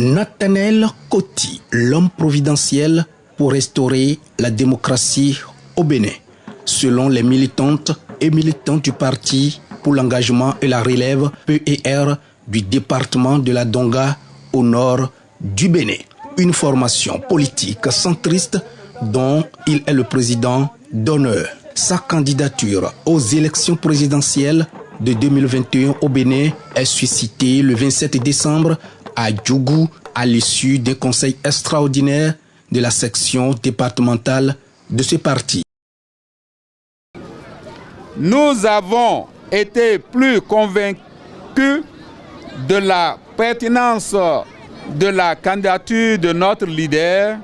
Nathanaël Koti, l'homme providentiel pour restaurer la démocratie au Bénin. Selon les militantes et militants du Parti pour l'engagement et la relève PER du département de la Donga au nord du Bénin. Une formation politique centriste dont il est le président d'honneur. Sa candidature aux élections présidentielles de 2021 au Bénin est suscitée le 27 décembre à Djougou à l'issue d'un conseil extraordinaire de la section départementale de ce parti. Nous avons été plus convaincus de la pertinence de la candidature de notre leader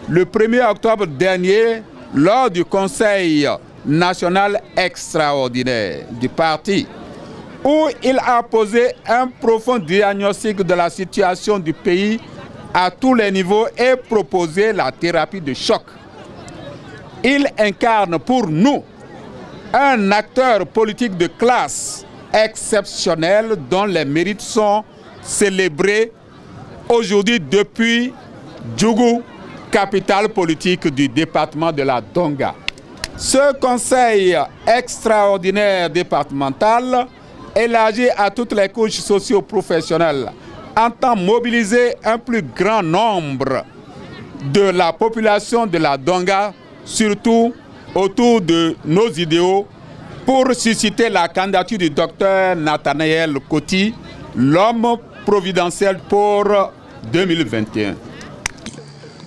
le 1er octobre dernier lors du Conseil national extraordinaire du parti, où il a posé un profond diagnostic de la situation du pays à tous les niveaux et proposé la thérapie de choc. Il incarne pour nous un acteur politique de classe exceptionnel dont les mérites sont célébrés aujourd'hui depuis Djougou, capitale politique du département de la Donga. Ce conseil extraordinaire départemental, élargi à toutes les couches socio-professionnelles, entend mobiliser un plus grand nombre de la population de la Donga, surtout autour de nos idéaux, pour susciter la candidature du docteur Nathanaël Koti, l'homme providentiel pour 2021.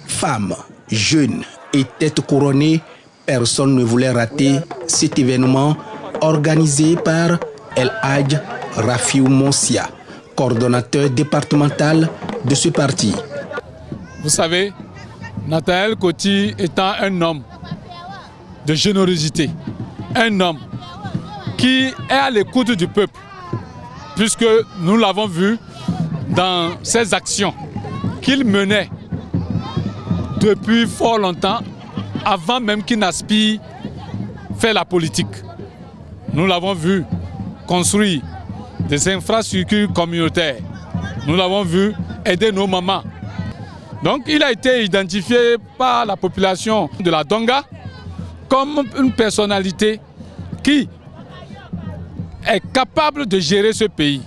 Femmes, jeunes et têtes couronnées, personne ne voulait rater cet événement organisé par El Hadj Rafiou Monsia, coordonnateur départemental de ce parti. Vous savez, Nathanaël Koti étant un homme de générosité, un homme qui est à l'écoute du peuple, puisque nous l'avons vu dans ses actions qu'il menait depuis fort longtemps, avant même qu'il n'aspire faire la politique. Nous l'avons vu construire des infrastructures communautaires. Nous l'avons vu aider nos mamans. Donc il a été identifié par la population de la Donga comme une personnalité qui est capable de gérer ce pays.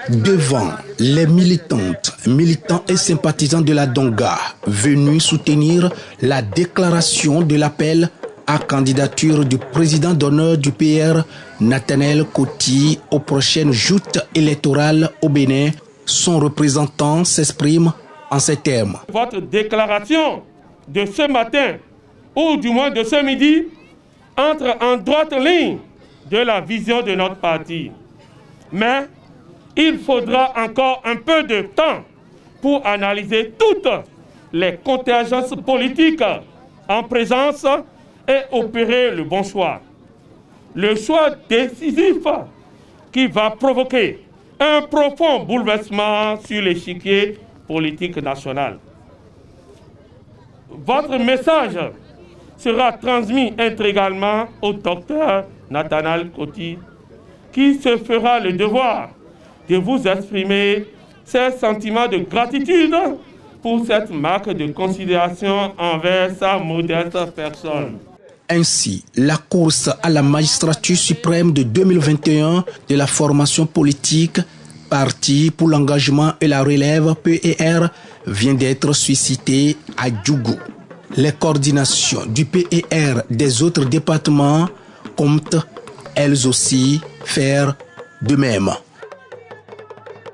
Devant les militantes, militants et sympathisants de la Donga venus soutenir la déclaration de l'appel à candidature du président d'honneur du PR, Nathanaël Koti, aux prochaines joutes électorales au Bénin, son représentant s'exprime en ces termes. Votre déclaration de ce matin, ou du moins de ce midi, entre en droite ligne de la vision de notre parti. Mais il faudra encore un peu de temps pour analyser toutes les contingences politiques en présence et opérer le bon choix. Le choix décisif qui va provoquer un profond bouleversement sur l'échiquier politique national. Votre message sera transmis intégralement au docteur Nathanaël Koti, qui se fera le devoir de vous exprimer ses sentiments de gratitude pour cette marque de considération envers sa modeste personne. Ainsi, la course à la magistrature suprême de 2021 de la formation politique Parti pour l'engagement et la relève PER vient d'être suscitée à Djougou. Les coordinations du PER des autres départements comptent elles aussi faire de même.